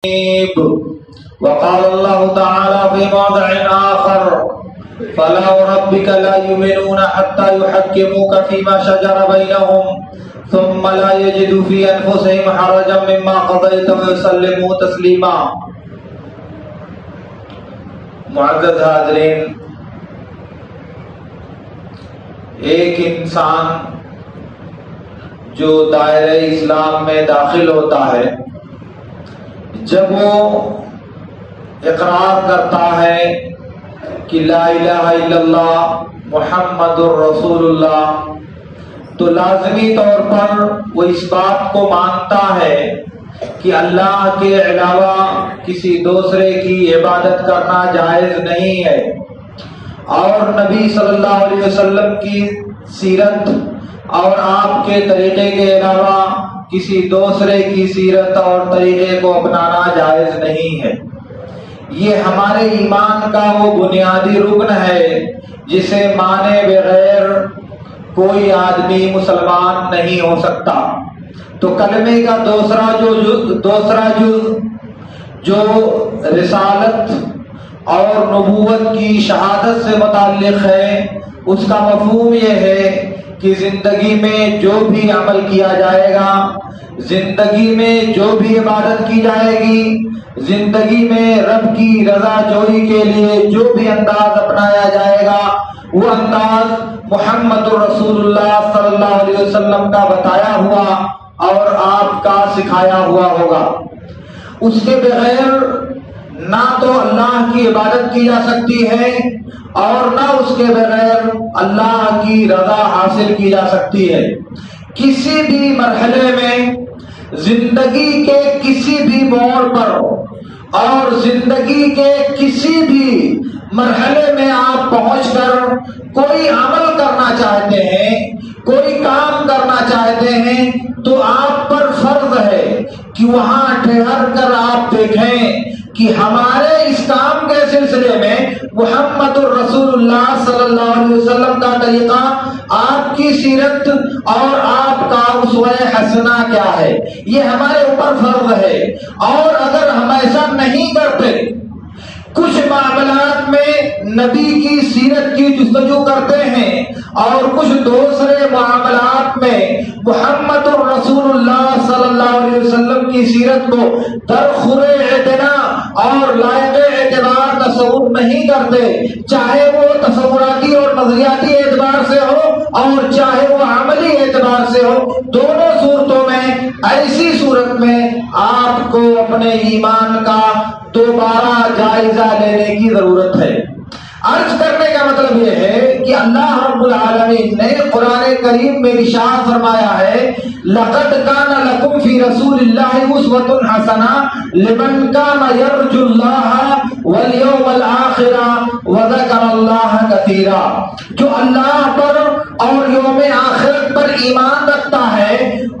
وقال الله تعالى في موضع آخر فلا وربك لا يؤمنون حتى يحكموك فيما شجر بينهم ثم لا يجدوا في أنفسهم حرجا مما قضيت ويسلموا تسليما۔ معزز حاضرین، ایک انسان جو دائرہ اسلام میں داخل ہوتا ہے، جب وہ اقرار کرتا ہے کہ لا الہ الا اللہ محمد الرسول اللہ، تو لازمی طور پر وہ اس بات کو مانتا ہے کہ اللہ کے علاوہ کسی دوسرے کی عبادت کرنا جائز نہیں ہے، اور نبی صلی اللہ علیہ وسلم کی سیرت اور آپ کے طریقے کے علاوہ کسی دوسرے کی سیرت اور طریقے کو اپنانا جائز نہیں ہے۔ یہ ہمارے ایمان کا وہ بنیادی رکن ہے جسے مانے بغیر کوئی آدمی مسلمان نہیں ہو سکتا۔ تو کلمے کا دوسرا جز جو رسالت اور نبوت کی شہادت سے متعلق ہے، اس کا مفہوم یہ ہے کہ زندگی میں جو بھی عمل کیا جائے گا، زندگی میں جو بھی عبادت کی جائے گی، زندگی میں رب کی رضا جوئی کے لیے جو بھی انداز اپنایا جائے گا، وہ انداز محمد الرسول اللہ صلی اللہ علیہ وسلم کا بتایا ہوا اور آپ کا سکھایا ہوا ہوگا۔ اس کے بغیر نہ تو اللہ کی عبادت کی جا سکتی ہے اور نہ اس کے بغیر اللہ کی رضا حاصل کی جا سکتی ہے۔ کسی بھی مرحلے میں، زندگی کے کسی بھی موڑ پر اور زندگی کے کسی بھی مرحلے میں آپ پہنچ کر کوئی عمل کرنا چاہتے ہیں، کوئی کام کرنا چاہتے ہیں، تو آپ پر فرض ہے کہ وہاں ٹھہر کر آپ دیکھیں کہ ہمارے اس کام کے سلسلے میں محمد الرسول اللہ صلی اللہ علیہ وسلم کا طریقہ، آپ کی سیرت اور آپ کا اسوہ حسنہ کیا ہے، یہ ہمارے اوپر فرض ہے۔ اور اگر ہم ایسا نہیں کرتے، کچھ معاملات میں نبی کی سیرت کی جستجو کرتے ہیں اور کچھ دوسرے معاملات میں محمد الرسول اللہ صلی اللہ علیہ وسلم کی سیرت کو درخور اعتنا اور لائق اعتبار تصور نہیں کرتے، چاہے وہ تصوراتی اور نظریاتی اعتبار سے ہو اور چاہے وہ عملی اعتبار سے ہو، دونوں صورتوں میں ایسی صورت میں آپ کو اپنے ایمان کا دوبارہ جائزہ لینے کی ضرورت ہے۔ عرض کرنے کا مطلب یہ ہے کہ اللہ رب العالمین نے قرآن کریم میں ارشاد فرمایا ہے، لَقَدْ كَانَ لَكُمْ فِي رَسُولِ اللَّهِ أُسْوَةٌ حَسَنَةٌ لِمَنْ كَانَ يَرْجُو اللَّهَ وَالْيَوْمَ الْآخِرَ وَذَكَرَ اللَّهَ كَثِيرًا۔ جو اللہ پر اور یوم آخرت پر ایمان رکھتا ہے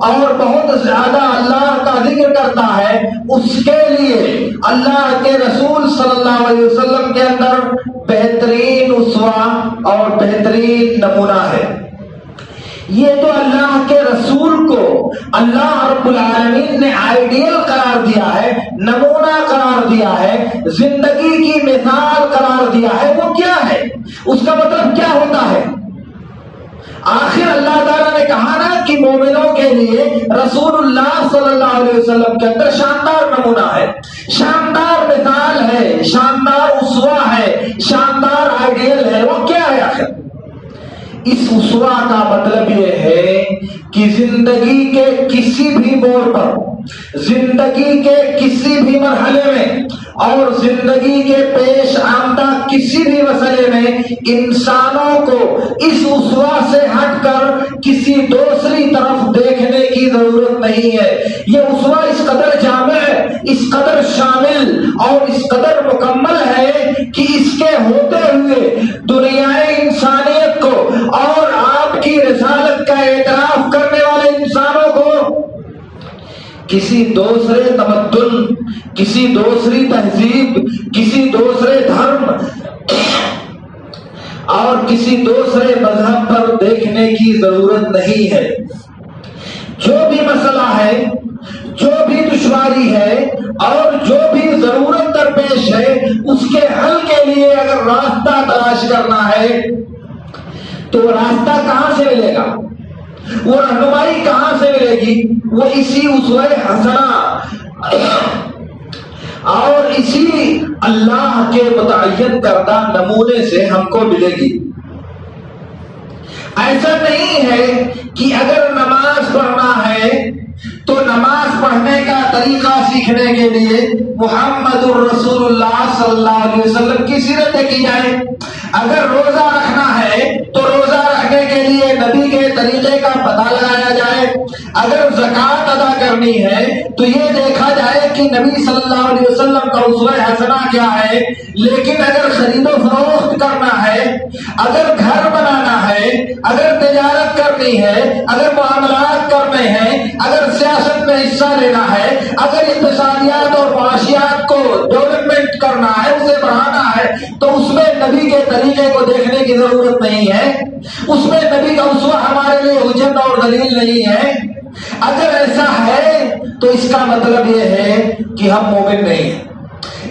اور بہت زیادہ اللہ کا ذکر کرتا ہے، اس کے لیے اللہ کے رسول صلی اللہ علیہ وسلم کے اندر بہترین اسوہ اور بہترین نمونہ ہے۔ یہ تو اللہ کے رسول کو اللہ رب العالمین نے آئیڈیل قرار دیا ہے، نمونہ قرار دیا ہے، زندگی کی مثال قرار دیا ہے، وہ کیا ہے؟ اس کا مطلب کیا ہوتا ہے؟ آخر اللہ تعالیٰ نے کہا نا کہ مومنوں کے لیے رسول اللہ صلی اللہ علیہ وسلم کے اندر شاندار نمونہ ہے، شاندار مثال ہے، شاندار اسوہ ہے، شاندار آئیڈیل ہے۔ وہ کیا ہے آخر؟ اس اسوہ کا مطلب یہ ہے کہ زندگی کے کسی بھی موڑ پر، زندگی کے کسی بھی مرحلے میں اور زندگی کے پیش آمدہ کسی بھی مسئلے میں انسانوں کو اس اسوہ سے ہٹ کر کسی دوسری طرف دیکھنے کی ضرورت نہیں ہے۔ یہ اسوہ اس قدر جامع، اس قدر شامل اور اس قدر مکمل ہے کہ اس کے ہوتے ہوئے دنیائے انسانیت کو اور آپ کی رسالت کا اعتراف کرنے والے انسانوں کو کسی دوسرے تمدن، کسی دوسری تہذیب، کسی دوسرے دھرم اور کسی دوسرے مذہب پر دیکھنے کی ضرورت نہیں ہے۔ جو بھی مسئلہ ہے، جو بھی دشواری ہے، اور جو بھی ضرورت درپیش ہے اس کے حل کے لیے اگر راستہ تلاش کرنا ہے تو وہ راستہ کہاں سے ملے گا، وہ رہنمائی کہاں سے ملے گی؟ وہ اسی اسوہ حسنہ اور اسی اللہ کے متعین کردہ نمونے سے ہم کو ملے گی۔ ایسا نہیں ہے کہ اگر نماز پڑھنا ہے تو نماز پڑھنے کا طریقہ سیکھنے کے لیے محمد الرسول اللہ صلی اللہ علیہ وسلم کی سیرت دیکھی جائے، اگر روزہ رکھنا ہے تو روزہ رکھنے کے لیے نبی کے طریقے کا پتہ لگایا جائے، اگر زکوٰۃ ادا کرنی ہے تو یہ دیکھا جائے کہ نبی صلی اللہ علیہ وسلم کا اسوہ حسنہ کیا ہے۔ لیکن اگر خرید و فروخت کرنا ہے، اگر گھر بنانا ہے، اگر تجارت کرنی ہے، اگر معاملات کرنے ہیں، اگر سیاست میں حصہ لینا ہے، اگر اقتصادیات اور معاشیات کو ڈیولپمنٹ کرنا ہے، اسے بڑھانا ہے، تو اس میں نبی کے طریقے کو دیکھنے کی ضرورت نہیں ہے، اس میں نبی کا اسوہ ہمارے لیے حجت اور دلیل نہیں ہے۔ اگر ایسا ہے تو اس کا مطلب یہ ہے کہ ہم مومن نہیں ہیں،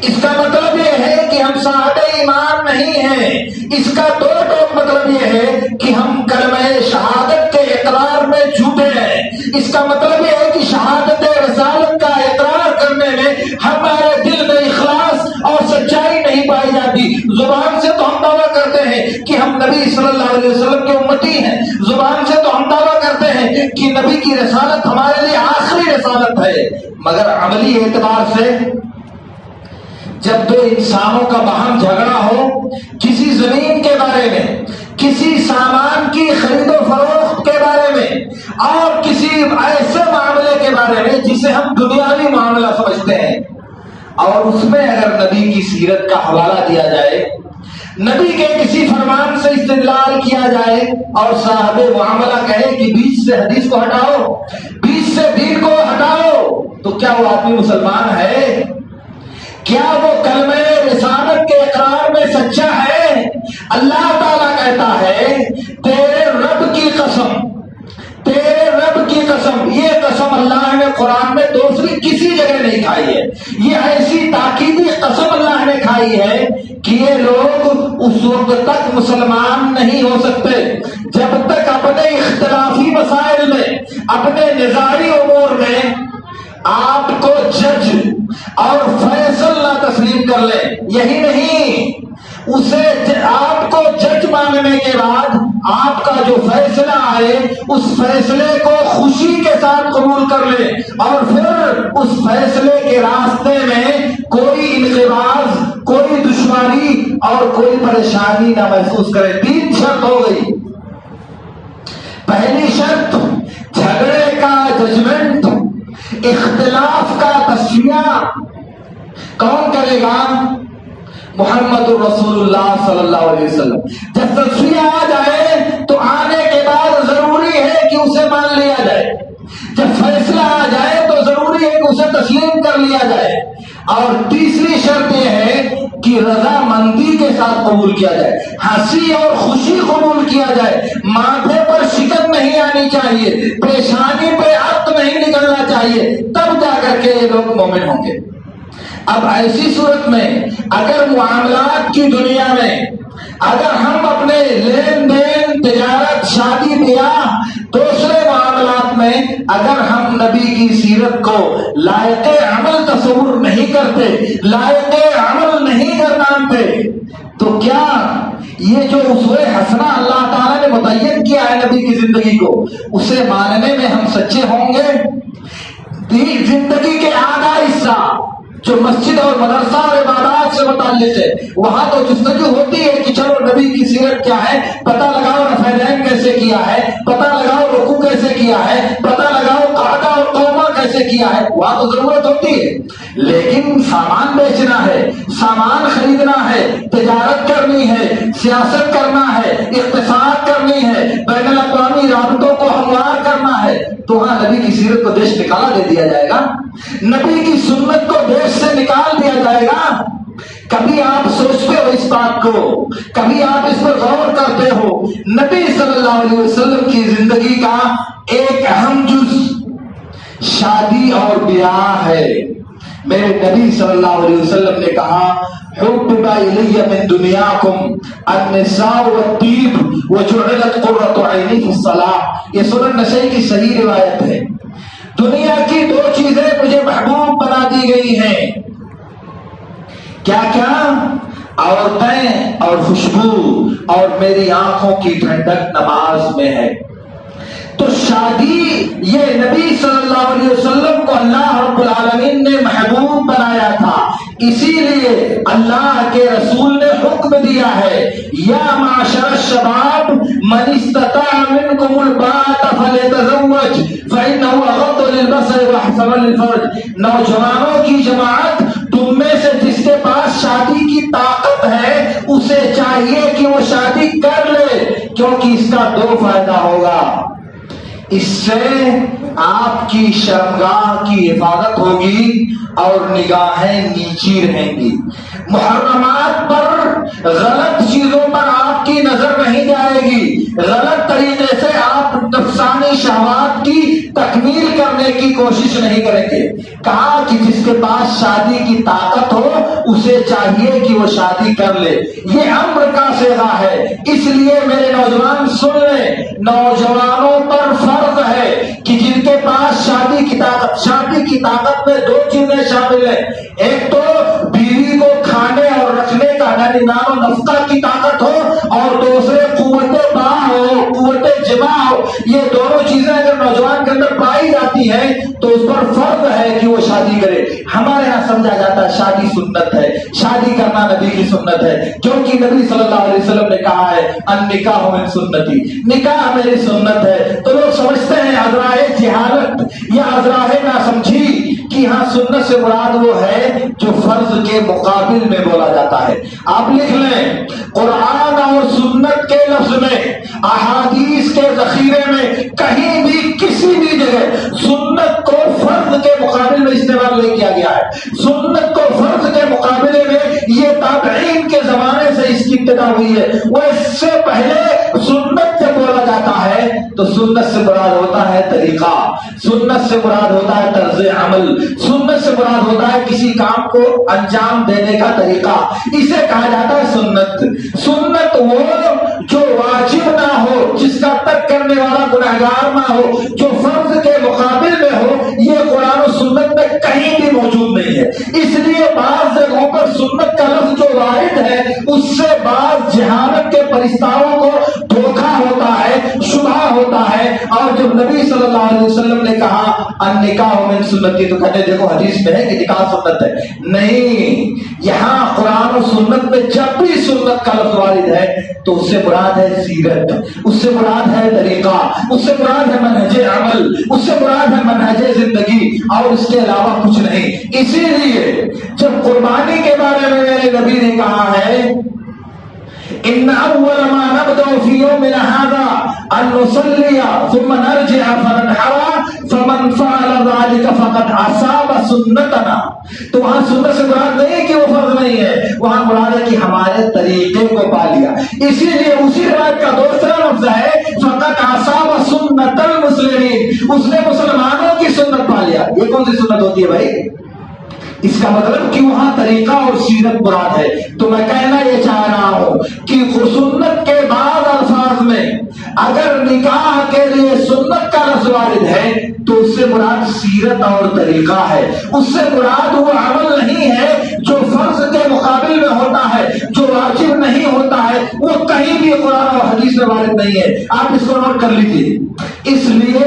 اس کا مطلب یہ ہے کہ ہم صاحب ایمان نہیں ہیں، اس کا دو ٹوک مطلب یہ ہے کہ ہم کلمہ شہادت کے اقرار میں جھوٹے ہیں، اس کا مطلب یہ ہے کہ شہادت رسالت کا اقرار کرنے میں ہمارے دل میں اخلاص اور سچائی نہیں پائی جاتی۔ زبان سے تو ہم دعویٰ کرتے ہیں کہ ہم نبی صلی اللہ علیہ وسلم کے امتی ہیں، زبان سے تو ہم دعویٰ کرتے ہیں کہ نبی کی رسالت ہمارے لیے آخری رسالت ہے، مگر عملی اعتبار سے جب دو انسانوں کا باہم جھگڑا ہو کسی زمین کے بارے میں، کسی سامان کی خرید و فروخت کے بارے میں، اور کسی ایسے معاملے کے بارے میں جسے ہم دنیاوی معاملہ سمجھتے ہیں، اور اس میں اگر نبی کی سیرت کا حوالہ دیا جائے، نبی کے کسی فرمان سے استدلال کیا جائے اور صاحب معاملہ کہے کہ بیچ سے حدیث کو ہٹاؤ، بیچ سے دین کو ہٹاؤ، تو کیا وہ آدمی مسلمان ہے؟ کیا وہ کلمہ رسالت کے اقرار میں سچا ہے؟ اللہ تعالیٰ کہتا ہے تیرے رب کی قسم، تیرے رب کی قسم، یہ قسم اللہ نے قرآن میں دوسری کسی جگہ نہیں کھائی ہے، یہ ایسی تاکیدی قسم اللہ نے کھائی ہے کہ یہ لوگ اس وقت تک مسلمان نہیں ہو سکتے جب تک اپنے اختلافی مسائل میں، اپنے نظاری امور میں آپ کو جج اور فیصل نہ تسلیم کر لے۔ یہی نہیں، اسے آپ کو جج ماننے کے بعد آپ کا جو فیصلہ آئے اس فیصلے کو خوشی کے ساتھ قبول کر لے، اور پھر اس فیصلے کے راستے میں کوئی انقباض، کوئی دشواری اور کوئی پریشانی نہ محسوس کرے۔ تین شرط ہو گئی۔ پہلی شرط، جھگڑے کا ججمنٹ، اختلاف کا تسویہ کون کرے گا؟ محمد الرسول اللہ صلی اللہ علیہ وسلم۔ جب تسویہ آ جائے تو آنے کے بعد ضروری ہے کہ اسے مان لیا جائے، جب فیصلہ آ جائے تو ضروری ہے کہ اسے تسلیم کر لیا جائے، اور تیسری شرط یہ ہے کہ رضامندی کے ساتھ قبول کیا جائے، ہنسی اور خوشی قبول کیا جائے، ماتھے پر شکن نہیں آنی چاہیے، پیشانی پہ عرق نہیں نکلنا چاہیے، تب جا کر کے یہ لوگ مومن ہوں گے۔ اب ایسی صورت میں اگر معاملات کی دنیا میں اگر ہم اپنے لین دین، تجارت، شادی بیاہ، دوسرے معاملات میں اگر ہم نبی کی سیرت کو لائق عمل تصور نہیں کرتے، لائق عمل نہیں کرتے، تو کیا یہ جو اسوہ حسنہ اللہ تعالیٰ نے متعین کیا ہے نبی کی زندگی کو، اسے ماننے میں ہم سچے ہوں گے؟ زندگی کے آدھا حصہ جو مسجد اور مدرسہ اور عبادات سے متعلق ہے، وہاں تو جستجو ہوتی ہے کہ چلو نبی کی سیرت کیا ہے، پتہ لگاؤ رفعین کیسے کیا ہے، پتہ لگاؤ رکوع کیسے کیا ہے، پتہ لگاؤ قعدہ اور قومہ کیسے کیا ہے، وہاں تو ضرورت ہوتی ہے۔ لیکن سامان بیچنا ہے، سامان خریدنا ہے، تجارت کرنی ہے، سیاست کرنا ہے، اقتصاد کرنی ہے، بین الاقوامی رابطوں کو ہموار کرنا ہے، تو وہاں نبی کی سیرت کو دیش نکالا دے دیا جائے گا، نبی کی سنت کو دیش سے نکال دیا جائے گا۔ کبھی آپ سوچتے ہو اس بات کو، کبھی آپ اس پر غور کرتے ہو، نبی صلی اللہ علیہ وسلم کی زندگی کا ایک اہم جز شادی اور بیاہ ہے۔ میرے نبی صلی اللہ علیہ وسلم نے کہا حبب الی من دنیاکم النساء والطیب وجعلت قرۃ عینی فی الصلاۃ. یہ سنن نسائی کی صحیح روایت ہے. دنیا کی دو چیزیں مجھے محبوب بنا دی گئی ہیں. کیا کیا؟ عورتیں اور خوشبو، اور میری آنکھوں کی ٹھنڈک نماز میں ہے. تو شادی یہ نبی صلی اللہ علیہ وسلم کو اللہ رب العالمین نے محبوب بنایا تھا. اسی لیے اللہ کے رسول نے حکم دیا ہے یا معاشر الشباب من استطاع منکم الباءۃ فلیتزوج فانہ اغض للبصر واحسن للفرج. نوجوانوں کی جماعت، تم میں سے جس کے پاس شادی کی طاقت ہے اسے چاہیے کہ وہ شادی کر لے، کیونکہ اس کا دو فائدہ ہوگا. اس سے آپ کی شرمگاہ کی حفاظت ہوگی اور نگاہیں نیچی رہیں گی. محرمات پر، غلط چیزوں پر آپ کی نظر نہیں جائے گی. غلط طریقے سے آپ نفسانی شہوات کی تکمیل کرنے کی کوشش نہیں کریں گے. کہا کہ جس کے پاس شادی کی طاقت ہو اسے چاہیے کہ وہ شادی کر لے. یہ امر کا صیغہ ہے. اس لیے میرے نوجوان سن لیں، نوجوانوں پر فرض ہے کہ جن کے پاس شادی کی طاقت میں دو چیزیں شامل ہیں. ایک تو بیوی کو کھانے اور رکھنے کا یعنی نام و نفقہ کی طاقت ہو، اور دوسرے قوت باہ ہو، قوت جماع ہو. یہ دونوں چیزیں اگر نوجوان کے اندر پائی جاتی ہیں تو اس پر فرض ہے کہ وہ شادی کرے. ہمارے یہاں سمجھا جاتا ہے شادی سنت ہے، شادی کرنا نبی کی سنت ہے، کیونکہ نبی صلی اللہ علیہ وسلم نے کہا ہے النکاح من سنتی، نکاح میری سنت ہے. تو لوگ سمجھتے ہیں عذرائے جہالت یا عذرائے ناسمجھی کہ ہاں سنت سے مراد وہ ہے جو فرض کے مقابل میں بولا جاتا ہے. آپ لکھ لیں قرآن اور سنت کے لفظ میں، احادیث کے ذخیرے میں کہیں بھی کسی بھی جگہ سنت کو فرض کے مقابل میں استعمال نہیں کیا گیا ہے. سنت کو فرض کے مقابلے میں یہ تابعین کے زمانے سے اس کی ابتدا ہوئی ہے. وہ اس سے پہلے سنت سے بولا جاتا ہے تو سنت سے مراد ہوتا ہے طریقہ، سنت سے مراد ہوتا ہے طرز عمل، سنت سے مراد ہوتا ہے کسی کام کو انجام دینے کا طریقہ. اسے کہا جاتا ہے سنت. سنت وہ جو واجب نہ ہو، جس کا ترک کرنے والا گنہگار نہ ہو، جو فرض کے مقابل میں ہو. یہ قرآن و سنت میں کہیں بھی موجود نہیں ہے. اس لیے بعض جگہوں پر سنت کا لفظ جو وارد ہے اس سے بعض جہالت کے پرستاروں کو دھوکہ ہوتا ہے، شبہ ہوتا ہے. اور جب نبی صلی اللہ علیہ وسلم نے کہا النکاح من سنتی تو کہتے دیکھو حدیث میں ہے کہ نکاح سنت ہے. نہیں، یہاں قرآن و سنت میں جب بھی سنت کا لفظ وارد ہے تو اس سے مراد ہے سیرت، اس سے مراد ہے طریقہ، اس سے مراد ہے منہج عمل، اس سے مراد ہے منہج زندگی، اور اس کے علاوہ کچھ نہیں. اسی لیے جب قربانی کے بارے میں میرے نبی نے کہا ہے ان اول ما نبدأ في يومنا هذا ان نصلي ثم نرجع فننحر فمن فعل ذلك فقد اصاب سنتنا. تو وہاں سنت سے مراد نہیں کہ وہ فرض نہیں ہے، وہاں مراد ہے کہ ہمارے طریقے کو پا لیا. اسی لیے اسی روایت کا دوسرا لفظ ہے فقد اصاب سنت المسلمین، اس نے مسلمانوں کی سنت پا لیا. یہ کون سی سنت ہوتی ہے بھائی؟ اس کا مطلب کہ وہاں طریقہ اور سیرت مراد ہے. تو میں کہنا یہ چاہ رہا ہوں کہ سنت کے بعد الفاظ میں اگر نکاح کے لیے سنت کا لفظ وارد ہے تو اس سے مراد سیرت اور طریقہ ہے. اس سے مراد وہ عمل نہیں ہے جو فرض کے مقابل میں ہوتا ہے، جو واجب نہیں ہوتا ہے. وہ کہیں بھی قرآن اور حدیث میں وارد نہیں ہے. آپ اس کو نوٹ کر لیجیے. اس لیے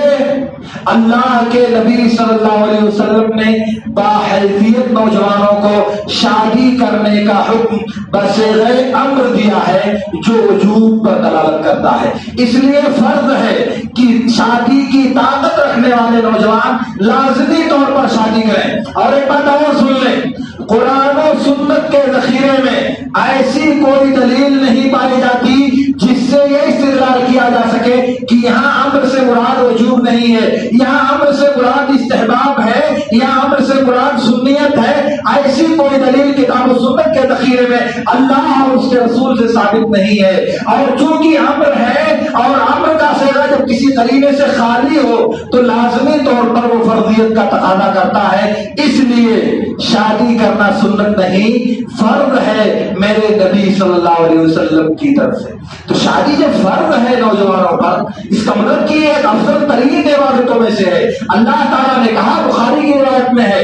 اللہ کے نبی صلی اللہ علیہ وسلم نے باحیثیت نوجوانوں کو شادی کرنے کا حکم بصیغہ امر دیا ہے جو وجوب پر دلالت کرتا ہے. اس لیے فرض ہے کہ شادی کی طاقت رکھنے والے نوجوان لازمی طور پر شادی کریں. اور ایک بات اور سن لیں، قرآن و سنت کے ذخیرے میں ایسی کوئی دلیل نہیں پائی جاتی جس سے یہ استدلال کیا جا سکے کہ یہاں امر سے مراد وجوب نہیں ہے، یہاں امر سے مراد استحباب ہے، یہاں امر سے مراد سنیت ہے. ایسی کوئی دلیل کتاب و سنت کے ذخیرے میں اللہ اور اس کے رسول سے ثابت نہیں ہے. اور چونکہ امر ہے اور امر کا صیغہ جب کسی قرینے سے خالی ہو تو لازمی طور پر وہ فرضیت کا تقاضا کرتا ہے. اس لیے شادی کرنا سنت نہیں فرض ہے میرے نبی صلی اللہ علیہ وسلم کی طرف سے. تو شادی جب فرض ہے نوجوانوں پر، اس کا مطلب کہ ایک افضل ترین عبادتوں میں سے ہے. اللہ تعالیٰ نے کہا بخاری کی روایت میں ہے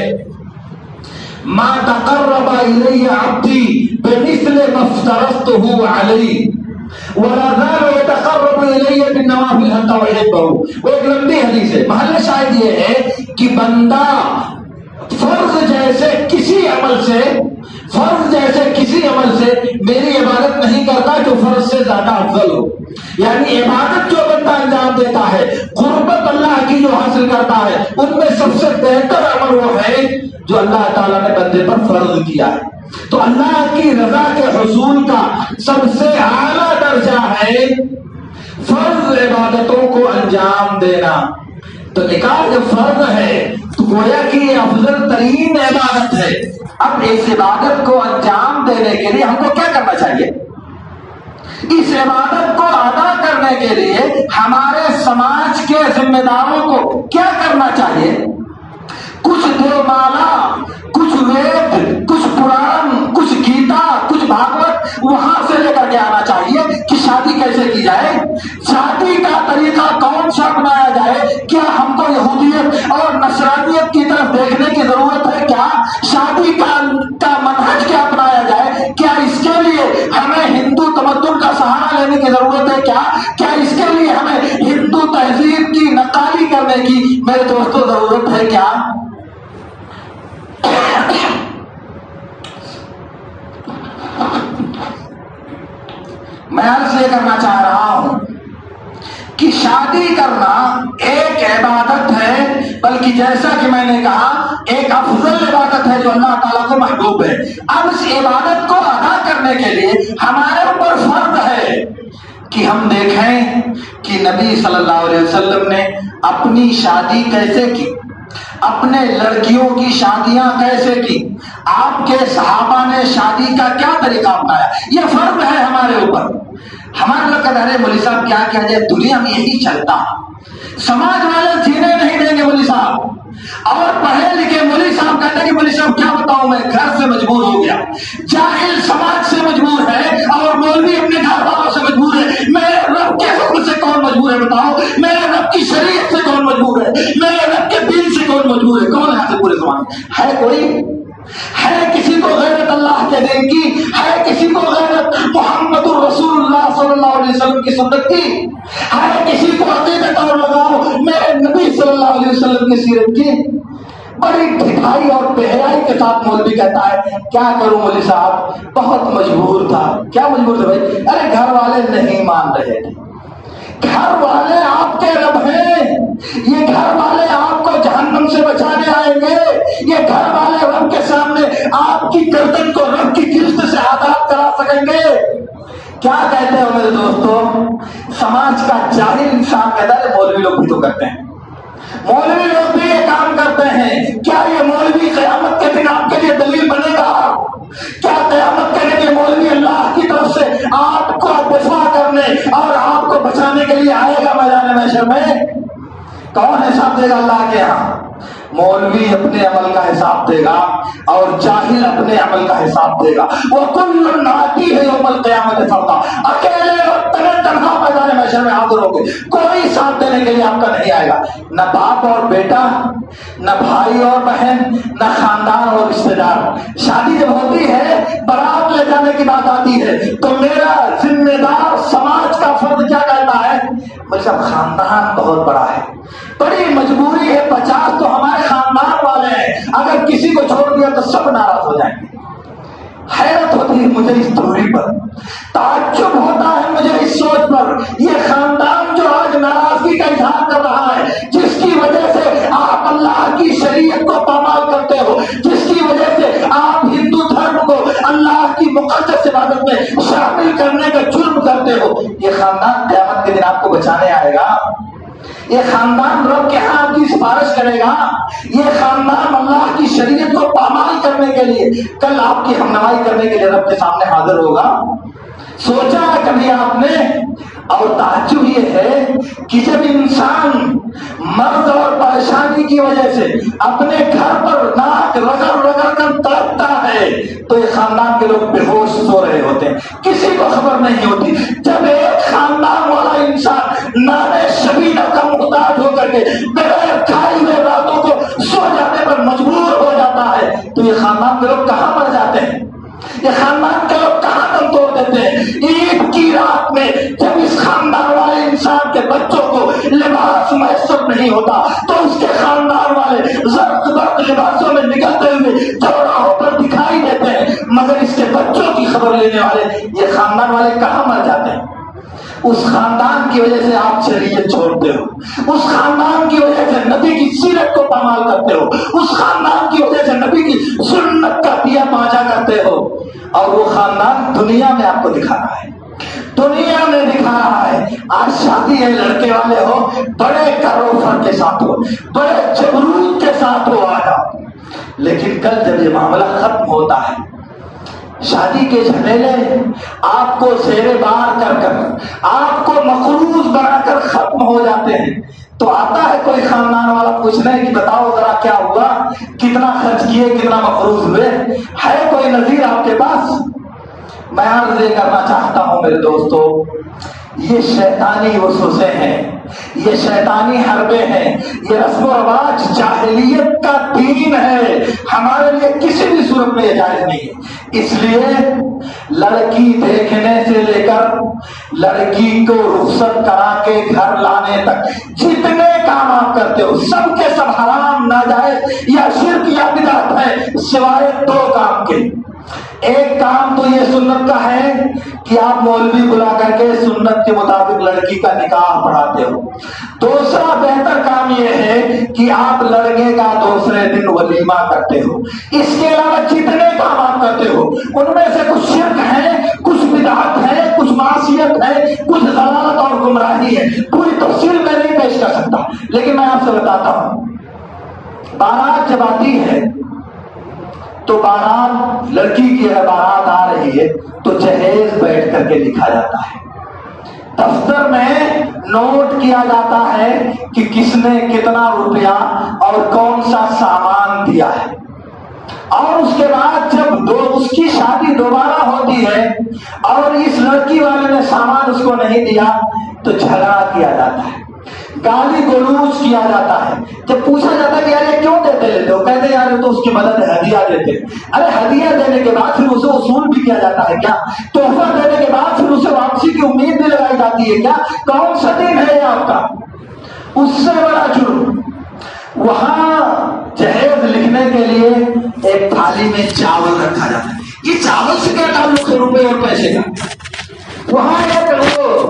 ما تقرب الی عبدی بمثل ما افترضته علیہ ولا زال يتقرب الی بالنوافل حتى احبه. وہ ایک لمبی حدیث ہے. محل شاہد یہ ہے کہ بندہ فرض جیسے کسی عمل سے میری عبادت نہیں کرتا جو فرض سے زیادہ افضل ہو. یعنی عبادت جو بندہ انجام دیتا ہے، قربت اللہ کی جو حاصل کرتا ہے، ان میں سب سے بہتر عمل وہ ہے جو اللہ تعالیٰ نے بندے پر فرض کیا ہے. تو اللہ کی رضا کے حصول کا سب سے اعلیٰ درجہ ہے فرض عبادتوں کو انجام دینا. تو نکاح جب فرض ہے تو گویا کہ یہ افضل ترین عبادت ہے. اب اس عبادت کو انجام دینے کے لیے ہم کو کیا کرنا چاہیے؟ اس عبادت کو ادا کرنے کے لیے ہمارے سماج کے ذمہ داروں کو کیا کرنا چاہیے؟ کچھ دیومالا، کچھ وید، کچھ قرآن، کچھ گیتا، کچھ بھاگوت وہاں سے لے کر کے آنا چاہیے کہ شادی کیسے کی جائے، شادی کا طریقہ کون سا اپنایا جائے. کیا ہم کو یہودیت اور نصرانیت کی طرف دیکھنے کی ضرورت ہے؟ کیا شادی کا منہج کیا اپنایا جائے؟ کیا اس کے لیے ہمیں ہندو تمدن کا سہارا لینے کی ضرورت ہے؟ کیا اس کے لیے ہمیں ہندو تہذیب کی نقالی کرنے کی میرے دوستوں ضرورت ہے؟ کیا میں عرض یہ کرنا چاہ رہا ہوں کہ شادی کرنا ایک عبادت ہے، بلکہ جیسا کہ میں نے کہا ایک افضل عبادت ہے جو اللہ تعالیٰ کو محبوب ہے. اب اس عبادت کو ادا کرنے کے لیے ہمارے اوپر فرض ہے کہ ہم دیکھیں کہ نبی صلی اللہ علیہ وسلم نے اپنی شادی کیسے کی، اپنے لڑکیوں کی شادیاں کیسے کی، آپ کے صحابہ نے شادی کا کیا طریقہ اپنایا. یہ فرض ہے ہمارے اوپر. ہمارے لوگ کہتے ہیں مولوی صاحب کیا کیا جائے، دنیا میں یہی چلتا، سماج والے جینے نہیں دیں گے مولوی صاحب. اور پڑھے لکھے مولوی صاحب کہتے ہیں کہ مولوی صاحب کیا بتاؤں، میں گھر سے مجبور ہو گیا. جاہل سماج سے مجبور ہے اور مولوی اپنے گھر والوں سے مجبور ہے. میرے رب کے حکم سے کون مجبور ہے بتاؤ؟ میرے رب کی شریعت سے کون مجبور ہے؟ میرے رب کے دین سے کون مجبور ہے؟ کون ہے پورے زمان ہے؟ کوئی ہے؟ کسی کو غیرت اللہ کے دین کی ہے؟ کسی کو غیرت محمد الرسول اللہ صلی اللہ علیہ وسلم کی سنت کی ہے؟ کسی کو عقیدت اور لگاؤ میرے نبی صلی اللہ علیہ وسلم کی سیرت کی؟ بڑی ڈھٹائی اور بہرائی کے ساتھ مولوی کہتا ہے کیا کروں مولوی صاحب، بہت مجبور تھا. کیا مجبور تھا بھائی؟ ارے گھر والے نہیں مان رہے تھے. گھر والے آپ کے رب ہیں، یہ گھر والے آپ کو جہنم سے بچانے آئیں گے. یہ گھر والے رب کے سامنے آپ کی گردن کو رب کی قسط سے آزاد کرا سکیں گے. کیا کہتے ہیں میرے دوستوں؟ سماج کا جاہل انسان کہتا ہے مولوی لوگ بھی تو کرتے ہیں، مولوی لوگ بھی یہ کام کرتے ہیں. کیا یہ مولوی قیامت کے دن آپ کے لیے دلیل بنے گا؟ کیا قیامت کے دن یہ مولوی اللہ کی طرف سے آپ کو دفاع کرنے اور آپ کو بچانے کے لیے آئے گا میدان محشر میں؟ کون حساب دے گا اللہ کے ہاں؟ مولوی اپنے عمل کا حساب دے گا اور جاہل اپنے عمل کا حساب دے گا. وہ کل آتی ہے یوم القیامت فردا، اکیلے اور تنہا میدان محشر میں حاضر ہو گے. کوئی ساتھ دینے کے لیے آپ کا نہیں آئے گا، نہ باپ اور بیٹا، نہ بھائی اور بہن، نہ خاندان اور رشتے دار. شادی جب ہوتی ہے بارات لے جانے کی بات آتی ہے تو میرا ذمہ دار سماج کا فرد کیا کہتا ہے؟ مطلب خاندان بہت بڑا ہے، بڑی مجبوری ہے، 50 تو ہمارے خاندان والے ہیں، اگر کسی کو چھوڑ دیا تو سب ناراض ہو جائیں گے. حیرت ہوتی ہے مجھے اس دوری پر، تعجب ہوتا ہے مجھے اس سوچ پر. یہ خاندان جو آج ناراضگی کا اظہار کر رہا ہے، جس کی وجہ سے آپ اللہ کی شریعت کو پامال کرتے ہو، جس کی وجہ سے آپ ہندو دھرم کو اللہ کی مقدس عبادت میں شامل کرنے کا جرم کرتے ہو، یہ خاندان قیامت کے دن آپ کو بچانے آئے گا. یہ خاندان رب کے ہاں کی سفارش کرے گا، یہ خاندان اللہ کی شریعت کو پامال کرنے کے لیے، کل آپ کی ہمنوائی کرنے کے لیے رب کے سامنے حاضر ہوگا۔ سوچا ہے کبھی آپ نے؟ اور تعجب یہ ہے کہ جب انسان مرض اور پریشانی کی وجہ سے اپنے گھر پر ناک رگڑ رگڑ کر تڑپتا ہے تو یہ خاندان کے لوگ بے ہوش سو رہے ہوتے ہیں، کسی کو خبر نہیں ہوتی۔ جب ایک خاندان والا انسان نانے شبینہ کا محتاج ہو کر کے بغیر کھائے ہوئے راتوں کو سو جانے پر مجبور ہو جاتا ہے تو یہ خاندان کے لوگ کہاں مر جاتے ہیں، یہ خاندان کے لوگ کہاں دم توڑ دیتے ہیں۔ عید کی رات میں جب اس خاندان والے انسان کے بچوں کو لباس میسر نہیں ہوتا تو اس کے خاندان والے زرق برق لباسوں میں نکلتے ہوئے چوراہوں پر دکھائی دیتے ہیں، مگر اس کے بچوں کی خبر لینے والے یہ خاندان والے کہاں مر جاتے ہیں۔ اس خاندان کی وجہ سے آپ شریعت چھوڑتے ہو، اس خاندان کی وجہ سے نبی کی سیرت کو پامال کرتے ہو، اس خاندان کی وجہ سے نبی کی سنت کا دیا پانچا کرتے ہو، اور وہ خاندان دنیا میں آپ کو دکھا رہا ہے، دنیا میں دکھا رہا ہے۔ آج شادی ہے لڑکے والے ہو، بڑے کروفر کے ساتھ ہو، بڑے جبروت کے ساتھ ہو آیا، لیکن کل جب یہ معاملہ ختم ہوتا ہے، شادی کے جھمیلے آپ کو زیر بار کر کر، آپ کو مقروض بنا کر ختم ہو جاتے ہیں، تو آتا ہے کوئی خاندان والا پوچھنے کہ بتاؤ ذرا کیا ہوا، کتنا خرچ کیے، کتنا مقروض ہوئے، ہے کوئی نظیر آپ کے پاس؟ میں عرض یہ کرنا چاہتا ہوں میرے دوستو، یہ شیطانی وسوسے ہیں، یہ شیطانی حربے ہیں، یہ رسم و رواج جاہلیت کا دین ہے، ہمارے لیے کسی بھی صورت میں یہ جائز نہیں ہے۔ اس لیے لڑکی دیکھنے سے لے کر لڑکی کو رخصت کرا کے گھر لانے تک جتنے کام آپ کرتے ہو سب کے سب حرام، ناجائز یا شرک یا بدعت ہے، سوائے دو کام کے۔ ایک کام تو یہ سنت کا ہے کہ آپ مولوی بلا کر کے سنت کے مطابق لڑکی کا نکاح پڑھاتے ہو۔ دوسرا بہتر کام یہ ہے کہ آپ لڑکے کا دوسرے دن ولیمہ کرتے ہو۔ اس کے علاوہ جتنے کام آپ کرتے ہو ان میں سے کچھ شرک ہے، کچھ بدعت ہے، کچھ معصیت ہے، کچھ ضلالت اور گمراہی ہے۔ پوری تفصیل میں نہیں پیش کر سکتا، لیکن میں آپ سے بتاتا ہوں، بارات جب آتی ہے تو بارات، لڑکی کی بارات آ رہی ہے تو جہیز بیٹھ کر کے لکھا جاتا ہے، دفتر میں نوٹ کیا جاتا ہے کہ کس نے کتنا روپیہ اور کون سا سامان دیا ہے، اور اس کے بعد جب اس کی شادی دوبارہ ہوتی ہے اور اس لڑکی والے نے سامان اس کو نہیں دیا تو جھگڑا کیا جاتا ہے، گالی گلوچ کیا جاتا ہے۔ جب پوچھا جاتا ہے کہ یار یہ کیوں دیتے لیتے ہو، کہتے ہیں یار تو اس کی مدد ہدیہ دیتے ہیں۔ ارے ہدیہ دینے کے بعد پھر اسے وصول بھی کیا جاتا ہے کیا؟ تحفہ دینے کے بعد پھر اسے واپسی کی امید بھی لگائی جاتی ہے کیا؟ کون سا دین ہے یہ آپ کا؟ اس سے بڑا جرم، وہاں جہیز لکھنے کے لیے ایک تھالی میں چاول رکھا جاتا ہے۔ یہ چاول سے کیا تعلق ہے روپے اور پیسے کا؟ وہاں ایک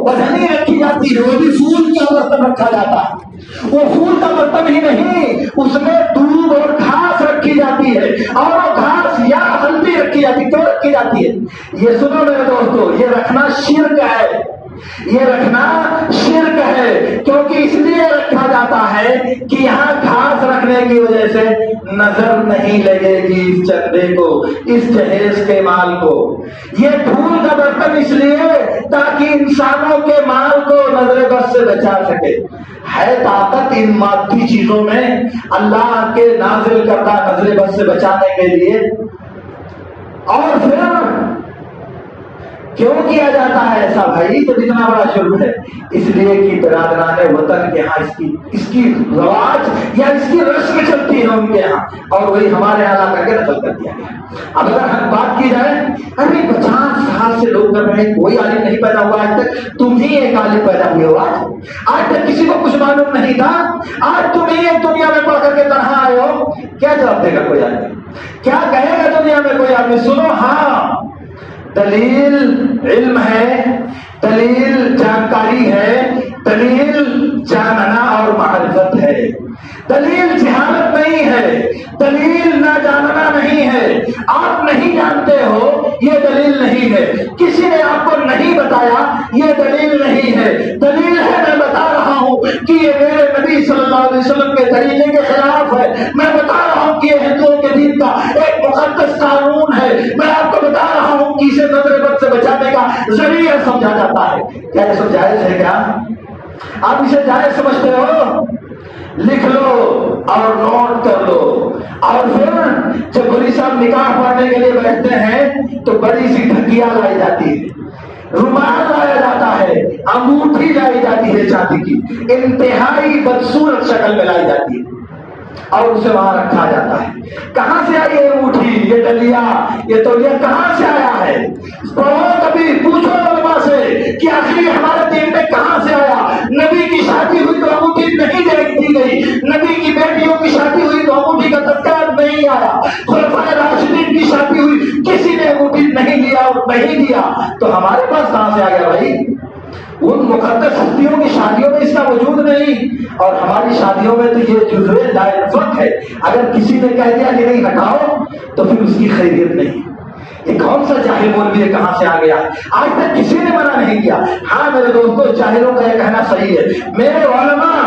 بدھنی رکھی جاتی ہے، وہ بھی پھول کا برتن رکھا جاتا ہے، وہ پھول کا برتن ہی نہیں، اس میں دودھ اور گھاس رکھی جاتی ہے، اور وہ گھاس یا ہلدی رکھی جاتی ہے۔ کیوں رکھی جاتی ہے؟ یہ سنو میرے دوستو، یہ رکھنا شرک ہے، یہ رکھنا شرک ہے، کیونکہ اس لیے رکھا جاتا ہے کہ یہاں گھاس رکھنے کی وجہ سے نظر نہیں لگے گی اس چندے کو، اس جہیز کے مال کو۔ یہ پھول کا برتن اس لیے تاکہ انسانوں کے مال کو نظر بد سے بچا سکے۔ ہے طاقت ان مادی چیزوں میں اللہ کے نازل کردہ نظر بد سے بچانے کے لیے، اور پھر کیوں کیا جاتا ہے ایسا بھائی؟ تو اتنا بڑا جرم ہے اس لیے کہ برادران وطن کے ہاں اس کی رواج یا اس کی رسم چلتی ہے ان کے ہاں، اور وہی ہمارے یہاں لا کر کے نقل کر دیا گیا۔ اب اگر ہم بات کی جائے، ارے 50 سال سے لوگ کر رہے ہیں، کوئی عالم نہیں پیدا ہوا آج تک، تم ہی ایک عالم پیدا ہوئے ہو، آج تک کسی کو کچھ معلوم نہیں تھا، آج تم ہی ایک دنیا میں پڑھ کر کے تنہا آئے ہو، کیا جواب دے گا کوئی آدمی؟ کیا کہے گا دنیا میں کوئی آدمی؟ سنو، ہاں دلیل علم ہے، دلیل جانکاری ہے، دلیل جاننا اور معرفت ہے، دلیل جہالت نہیں ہے، دلیل نہ جاننا نہیں ہے۔ آپ نہیں جانتے ہو یہ دلیل نہیں ہے، کسی نے آپ کو نہیں بتایا یہ دلیل نہیں ہے، دلیل ہے میں بتا رہا ہوں کہ یہ میرے طریقے کے خلاف ہے. میں بتا رہا ہوں کہ یہ ہندوؤں کے دین کا ایک مقدس قانون ہے. میں آپ کو بتا رہا ہوں کہ اسے نظر بد سے بچانے کا ذریعہ سمجھا جاتا ہے. کیا یہ سب جائز ہے؟ کیا آپ اسے جائز سمجھتے ہو؟ لکھ لو اور نوٹ کر لو. اور پھر جب مولوی صاحب نکاح پڑھنے کے لیے بیٹھتے ہیں تو بڑی سی ڈھکیاں لائی جاتی ہے, رومال لایا جاتا ہے, انگوٹھی لائی جاتی ہے چاندی کی, انتہائی بدصورت شکل میں لائی جاتی ہے اور اسے وہاں رکھا جاتا ہے. کہاں سے آئی یہ انگوٹھی, یہ ڈلیا, یہ تولیہ کہاں سے آیا ہے؟ پڑھو کبھی, پوچھو علماء سے کہ آخر یہ ہمارے دین میں کہاں سے آیا. نبی کی شادی ہوئی تو انگوٹھی نہیں دی گئی, نبی کی بیٹیوں کی شادی ہوئی تو انگوٹھی کا تذکرہ نہیں آیا, خلفائے راشدین کی شادی ہوئی کسی نے انگوٹھی نہیں لیا اور نہیں دیا, تو ہمارے پاس کہاں سے آ گیا بھائی؟ ان مقدس ہستیوں کی شادیوں میں اس کا وجود نہیں, اور ہماری شادیوں میں تو یہ جزوے لاء ہے. اگر کسی نے کہہ دیا کہ نہیں ہٹاؤ تو پھر اس کی خیریت نہیں. یہ کون سا جاہل مولوی ہے, کہاں سے آ گیا؟ آج تک کسی نے منع نہیں کیا. ہاں میرے دوستوں, جاہلوں کا یہ کہنا صحیح ہے. میرے علماء,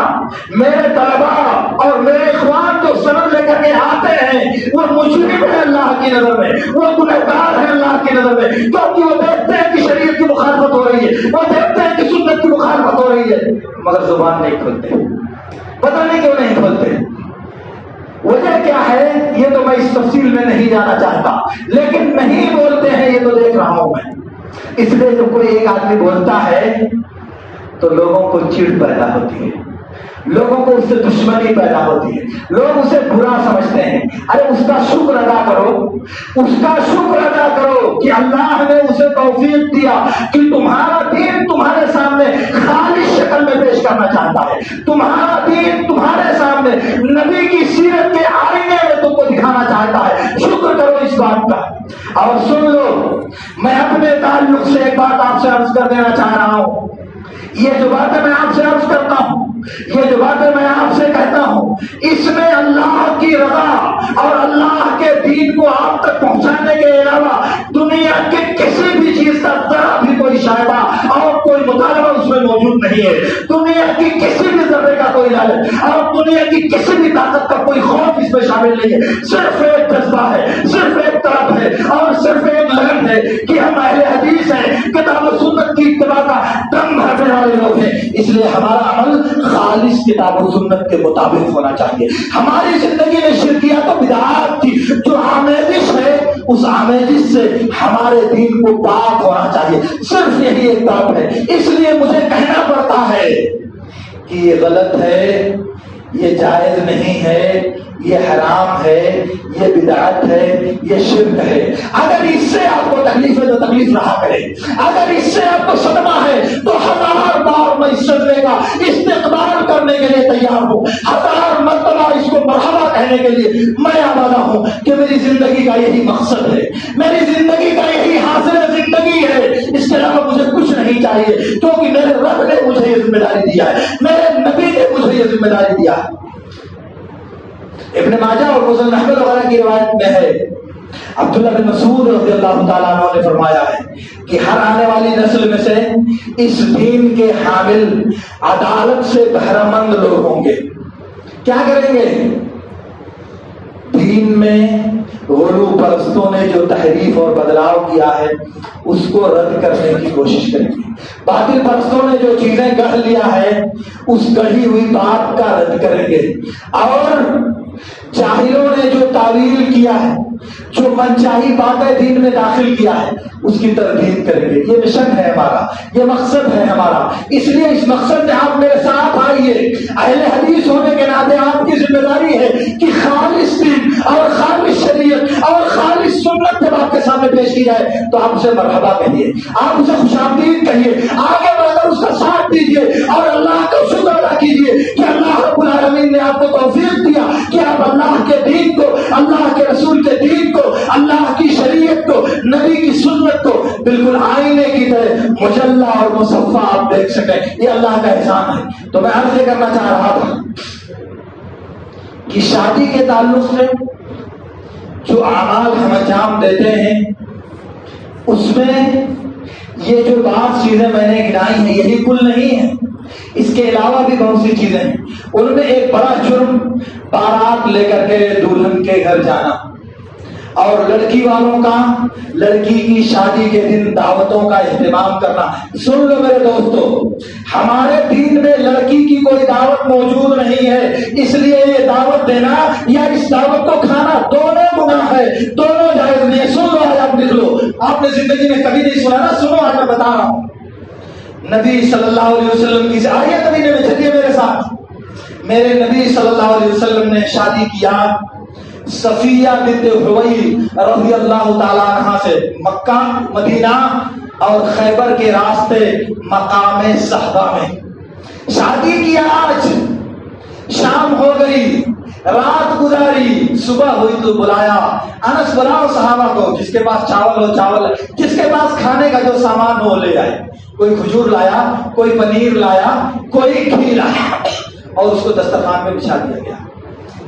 میرے طلباء اور میرے اخوان جو سند لے کر کے آتے ہیں وہ مجرم ہے اللہ کی نظر میں, وہ گنہگار ہے اللہ کی نظر میں, کیونکہ وہ دیکھتے ہیں کہ شریعت کی مخالفت ہو رہی ہے, وہ دیکھتے ہیں کہ سنت کی مخالفت ہو رہی ہے, مگر زبان نہیں کھولتے. پتہ نہیں کیوں نہیں کھولتے, وجہ کیا ہے یہ تو میں اس تفصیل میں نہیں جانا چاہتا, لیکن نہیں بولتے ہیں یہ تو دیکھ رہا ہوں میں. اس لیے جب کوئی ایک آدمی بولتا ہے تو لوگوں کو چڑ پیدا ہوتی ہے, لوگوں کو اس سے دشمنی پیدا ہوتی ہے, لوگ اسے برا سمجھتے ہیں. ارے اس کا شکر ادا کرو, اس کا شکر ادا کرو کہ اللہ نے اسے توفیق دیا کہ تمہارا دین تمہارے سامنے خالص شکل میں پیش کرنا چاہتا ہے, تمہارا دین تمہارے سامنے نبی کی سیرت کے آئینے میں تم کو دکھانا چاہتا ہے. شکر کرو اس بات کا. اور سن لو, میں اپنے تعلق سے ایک بات آپ سے عرض کر دینا چاہ رہا ہوں. یہ جو باتیں میں آپ سے عرض کرتا ہوں, یہ جو باتیں میں آپ سے کہتا ہوں, اس میں اللہ کی رضا اور اللہ کے دین کو آپ تک پہنچانے کے علاوہ دنیا کے کسی بھی چیز کا ذرا بھی کوئی شائبہ اور کوئی مطالبہ اس میں موجود نہیں ہے. دنیا کی کسی بھی ذرے کا کوئی لالچ اور دنیا کی کسی بھی طاقت کا کوئی خوف اس میں شامل نہیں ہے. صرف ایک جذبہ ہے, صرف ایک طرف ہے اور صرف ایک لگن ہے کہ ہم اہل حدیث ہیں, کتاب و سنت کی اتباع کا دم بھرنے والے لوگ ہیں. اس لیے ہمارا عمل خالص کتاب و سنت کے مطابق ہونا چاہیے. ہماری زندگی میں شرکیات و بدعات کی جو آمیزش ہے, اس آمیزش سے ہمارے دین کو پاک ہونا چاہیے. صرف یہی ایک طرف ہے. اس لیے مجھے کہنا پڑتا ہے کہ یہ غلط ہے, یہ جائز نہیں ہے, یہ حرام ہے, یہ بدعت ہے, یہ شرک ہے. اگر اس سے آپ کو تکلیف ہے تو تکلیف رہا کرے, اگر اس سے آپ کو صدمہ ہے تو 1000 بار میں اس صدمے کا استقبال کرنے کے لیے تیار ہوں, 1000 مرتبہ اس کو مرحبا کہنے کے لیے میں آمادہ ہوں کہ میری زندگی کا یہی مقصد ہے, میری زندگی کا یہی حاصل زندگی ہے. اس کے علاوہ مجھے کچھ نہیں چاہیے, کیونکہ میرے رب نے مجھے یہ ذمہ داری دیا ہے, میرے نبی نے مجھے یہ ذمہ داری دیا ہے. ابن ماجہ اور مسلم احمد وغیرہ کی روایت میں ہے, عبداللہ بن مسعود رضی اللہ تعالیٰ عنہ نے فرمایا ہے کہ ہر آنے والی نسل میں سے اس دین کے حامل عدالت سے بہرہ مند لوگ ہوں گے. کیا کریں گے؟ دین میں غلو پرستوں نے جو تحریف اور بدلاؤ کیا ہے اس کو رد کرنے کی کوشش کریں گے. باطل پرستوں نے جو چیزیں گڑھ لیا ہے اس گڑھی ہوئی بات کا رد کریں گے, اور جاہلوں نے جو تعویل کیا ہے, جو منچاہی باتیں دین میں داخل کیا ہے, اس کی تردید کریں گے. یہ مشن ہے ہمارا, یہ مقصد ہے ہمارا. اس لیے اس مقصد میں آپ میرے ساتھ آئیے. اہل حدیث ہونے کے ناطے آپ کی ذمہ داری ہے کہ خالص دین اور خالص شریعت اور خالص سنت جب آپ کے سامنے پیش کی جائے تو آپ اسے مرحبا کہیے, آپ اسے خوش آمدید کہیے, آگے بڑھ کر اس کا ساتھ دیجیے اور اللہ کا شکر ادا کیجیے کہ اللہ رب العالمین نے آپ کو توفیق دیا کہ آپ اللہ کے دین کو, اللہ کے رسول کے دین کو, اللہ کی شریعت کو, نبی کی سنت کو بالکل آئینے کی طرح مجلہ اور مصفہ آپ دیکھ سکیں. یہ اللہ کا احسان ہے. تو میں عرض کرنا چاہ رہا تھا کہ شادی کے تعلق سے جو اعمال ہم انجام دیتے ہیں اس میں یہ جو 5 چیزیں میں نے گنائی ہیں یہی کل نہیں ہے، اس کے علاوہ بھی بہت سی چیزیں ہیں۔ ان میں ایک بڑا جرم بارات لے کر کے دلہن کے گھر جانا، اور لڑکی والوں کا لڑکی کی شادی کے دن دعوتوں کا اہتمام کرنا۔ سن لو میرے دوستو، ہمارے دین میں لڑکی کی کوئی دعوت موجود نہیں ہے، اس لیے یہ دعوت دینا یا اس دعوت کو کھانا دونوں گناہ ہے، دونوں جائز نہیں ہے۔ سن لو، آج آپ لکھ لو، آپ نے زندگی میں کبھی نہیں سنا نا، سنو آج میں بتا رہا ہوں۔ نبی صلی اللہ علیہ وسلم کی آئیے مدینے میں، چلیے میرے ساتھ۔ میرے نبی صلی اللہ علیہ وسلم نے شادی کیا صفیہ بنت حویل رضی اللہ تعالیٰ عنہا سے، مکہ مدینہ اور خیبر کے راستے مقام صحبہ میں شادی کیا۔ آج شام ہو گئی، رات گزاری، صبح ہوئی تو بلایا، انس بلاؤ صحابہ کو، جس کے پاس چاول ہو چاول، جس کے پاس کھانے کا جو سامان ہو لے آئے۔ کوئی کھجور لایا، کوئی پنیر لایا، کوئی گھی لایا، اور اس کو دسترخوان میں بچھا دیا گیا۔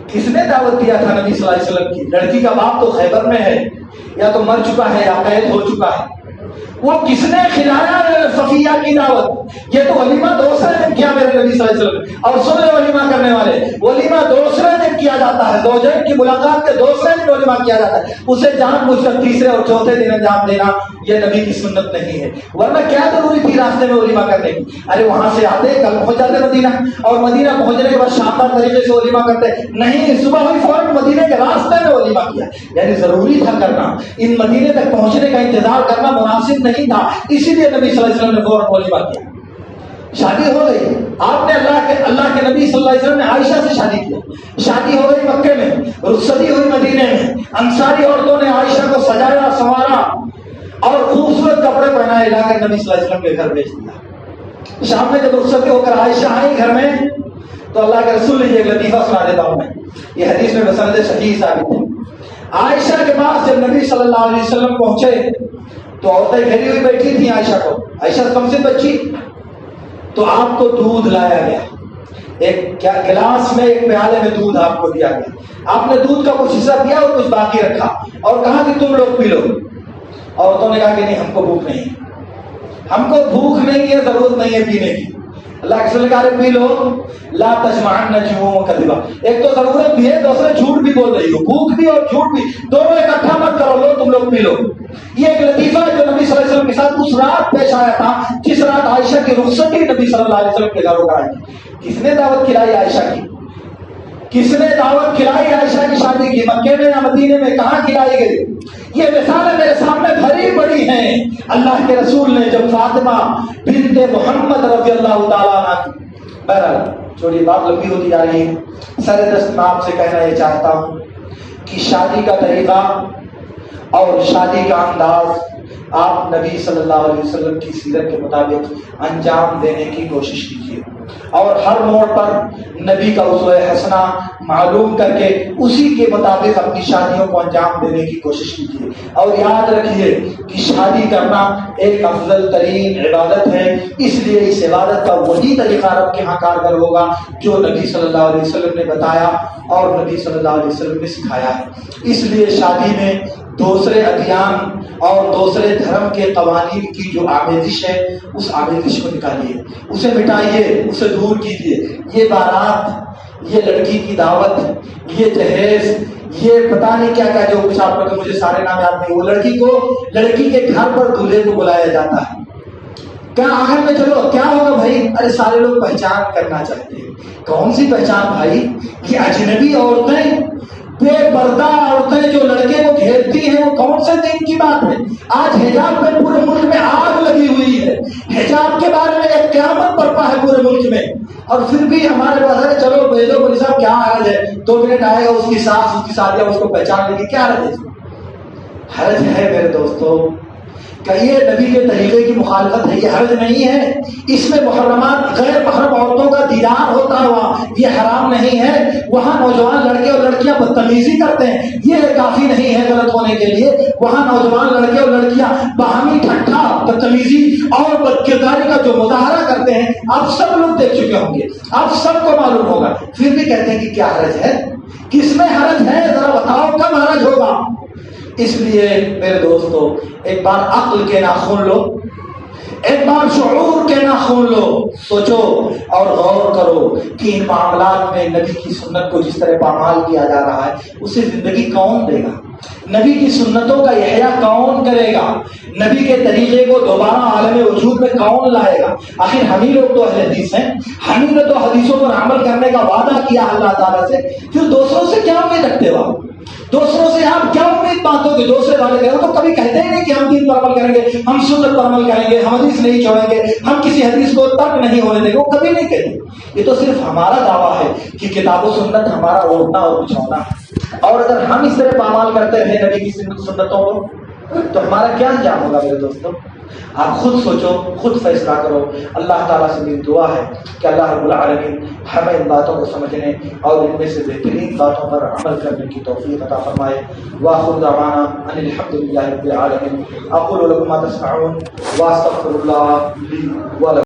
کس نے دعوت دیا تھا نبی صلی اللہ علیہ وسلم کی؟ لڑکی کا باپ تو خیبر میں ہے، یا تو مر چکا ہے یا قید ہو چکا ہے۔ وہ کس نے کھلایا صفیہ کی دعوت؟ یہ تو ولیمہ دوسرے دن کیا میرے نبی صلی اللہ علیہ وسلم۔ اور سن لے ولیمہ کرنے والے، ولیمہ دوسرے دن کیا جاتا ہے، زوجین کی ملاقات کے دوسرے دن ولیمہ کیا جاتا ہے۔ اسے جان بوجھ کر تیسرے اور چوتھے دن انجام دینا یہ نبی کی سنت نہیں ہے، ورنہ کیا ضروری تھی راستے میں ولیمہ کرنے کی؟ ارے وہاں سے آتے، کل پہنچ جاتے مدینہ، اور مدینہ پہنچنے کے بعد شاندار طریقے سے ولیمہ کرتے۔ نہیں، صبح ہوئی فوراً مدینے کے راستے میں ولیمہ کیا، یعنی ضروری تھا کرنا۔ ان مدینے تک پہنچنے کا انتظار کرنا مناسب نہیں تھا، اسی لیے نبی صلی اللہ علیہ وسلم نے فوراً ولیمہ کیا۔ شادی ہو گئی، آپ نے اللہ کے نبی صلی اللہ علیہ وسلم نے عائشہ سے شادی کیا۔ شادی ہو گئی مکے میں، رخصتی ہوئی مدینے میں، انصاری عورتوں نے عائشہ کو سجایا سنوارا اور خوبصورت کپڑے پہنائے، لا کر نبی صلی اللہ علیہ وسلم کے گھر بھیج دیا۔ شام میں جب رخصتی ہو کر عائشہ آئی گھر میں، تو اللہ کے رسول نے ایک لطیفہ سنا دیتا ہوں میں، یہ حدیث میں بسند صحیح ثابت ہے۔ عائشہ کے پاس جب نبی صلی اللہ علیہ وسلم پہنچے تو عورتیں گھری ہوئی بیٹھی تھیں عائشہ کو، عائشہ کم سے بچی، تو آپ کو دودھ لایا گیا، ایک گلاس میں، ایک پیالے میں دودھ آپ کو دیا گیا۔ آپ نے دودھ کا کچھ حصہ دیا اور کچھ باقی رکھا، اور کہا کہ تم لوگ پی لو۔ عورتوں نے کہا کہ نہیں، ہم کو بھوک نہیں ہے، ہم کو بھوک نہیں ہے، ضرورت نہیں ہے پینے کی۔ اللہ کے رسول نے کہا پی لو، لا تجمعن جموع وکذبا، ایک تو ضرورت بھی ہے، دوسرے جھوٹ بھی بول رہی ہو، بھوک بھی اور جھوٹ بھی، دونوں اکٹھا مت کرو، لو تم لوگ پی لو۔ یہ ایک لطیفہ ہے جو نبی صلی اللہ علیہ وسلم کے ساتھ اس رات پیش آیا تھا جس رات عائشہ کی رخصتی نبی صلی اللہ علیہ وسلم کے گھروں کا آئی تھی۔ کس نے دعوت کھلائی عائشہ کی؟ کس نے دعوت کھلائی عائشہ کی شادی کی؟ مکے میں یا مدینے میں؟ کہاں کھلائی گئی؟ یہ مثالیں میرے سامنے بھری بڑی ہیں۔ اللہ کے رسول نے جب فاطمہ بنت محمد رضی اللہ تعالیٰ عنہ کی، بہرحال چھوڑیے بات لمبی ہوتی جا رہی ہے، سر دست میں آپ سے کہنا یہ چاہتا ہوں کہ شادی کا طریقہ اور شادی کا انداز آپ نبی صلی اللہ علیہ وسلم کی سیرت کے مطابق انجام دینے کی کوشش کیجیے، اور ہر موڑ پر نبی کا اسوہ حسنہ معلوم کر کے اسی کے مطابق اپنی شادیوں کو انجام دینے کی کوشش کیجیے۔ اور یاد رکھیے کہ شادی کرنا ایک افضل ترین عبادت ہے، اس لیے اس عبادت کا وہی طریقہ رب کے ہاں کارگر ہوگا جو نبی صلی اللہ علیہ وسلم نے بتایا اور نبی صلی اللہ علیہ وسلم نے سکھایا ہے۔ اس لیے شادی میں دوسرے ادیان اور دوسرے دھرم کے قوانین کی جو آمیزش ہے، اس آمیزش کو نکالیے، اسے مٹائیے، اسے دور کیجیے۔ یہ بارات، یہ لڑکی کی دعوت، یہ جہیز، یہ پتہ نہیں کیا کیا جو کچھ آپ کو، مجھے سارے نام یاد نہیں۔ وہ لڑکی کے گھر پر دولہے کو بلایا جاتا ہے، کیا آخر میں چلو کیا ہوگا بھائی؟ ارے سارے لوگ پہچان کرنا چاہتے ہیں۔ کون سی پہچان بھائی؟ یہ اجنبی عورتیں، بے پردہ عورتیں جو لڑکے کو گھیرتی ہیں، وہ کون سے دین کی بات ہے؟ آج حجاب پہ پورے ملک میں آگ لگی ہوئی ہے، حجاب کے بارے میں ایک قیامت برپا ہے پورے ملک میں، اور پھر بھی ہمارے پاس ہے چلو بھیجو مولوی صاحب، کیا حرج ہے؟ 2 منٹ آئے گا، اس کی ساس، اس کی سادیہ اس کو پہچان لے گی، کیا حرج ہے؟ حرج ہے میرے دوستو کہ یہ نبی کے طریقے کی مخالفت ہے، یہ حرج نہیں ہے۔ اس میں محرمات، غیر محرم عورتوں کا دیدار ہوتا ہوا، یہ حرام نہیں ہے۔ وہاں نوجوان لڑکے اور لڑکیاں بدتمیزی کرتے ہیں، یہ کافی نہیں ہے غلط ہونے کے لیے۔ وہاں نوجوان لڑکے اور لڑکیاں باہمی ٹھٹھا، بدتمیزی اور بدکرداری کا جو مظاہرہ کرتے ہیں، آپ سب لوگ دیکھ چکے ہوں گے، آپ سب کو معلوم ہوگا، پھر بھی کہتے ہیں کہ کیا حرج ہے؟ کس میں حرج ہے؟ ذرا بتاؤ کب حرج ہوگا؟ اس لیے میرے دوستو ایک بار عقل کے ناخن لو، ایک بار شعور کے ناخن لو، سوچو اور غور کرو کہ ان معاملات میں نبی کی سنت کو جس طرح پامال کیا جا رہا ہے اسے زندگی کون دے گا؟ نبی کی سنتوں کا احیا کون کرے گا؟ نبی کے طریقے کو دوبارہ عالم وجود میں کون لائے گا؟ آخر ہم ہی لوگ تو اہل حدیث ہیں، ہم ہی نے تو حدیثوں پر عمل کرنے کا وعدہ کیا اللہ تعالیٰ سے، پھر دوسروں سے کیا امید رکھتے ہو آپ؟ دوسروں سے آپ کیا امید پاتے ہو کہ دوسرے والے کہیں؟ وہ تو کبھی کہتے ہی نہیں کہ ہم دین پر عمل کریں گے، ہم سنت پر عمل کریں گے، ہم حدیث نہیں چھوڑیں گے، ہم کسی حدیث کو ترک نہیں ہونے دیں گے، وہ کبھی نہیں کہیں۔ یہ تو صرف ہمارا دعویٰ ہے کہ کتاب و سنت ہمارا اوڑھنا اور بچھونا ہے، اور اگر ہم اس طرح پامال کرتے رہے نبی کی سنتوں کو تو ہمارا کیا انجام ہوگا میرے دوستوں؟ آپ خود سوچو، خود فیصلہ کرو۔ اللہ تعالیٰ سے میری دعا ہے کہ اللہ رب العالمین ہمیں ان باتوں کو سمجھنے اور ان میں سے بہترین باتوں پر عمل کرنے کی توفیق عطا فرمائے۔ وآخر دعوانا ان الحمد للہ رب العالمین۔ اقول لکم ما تسمعون واستغفر اللہ لی ولکم۔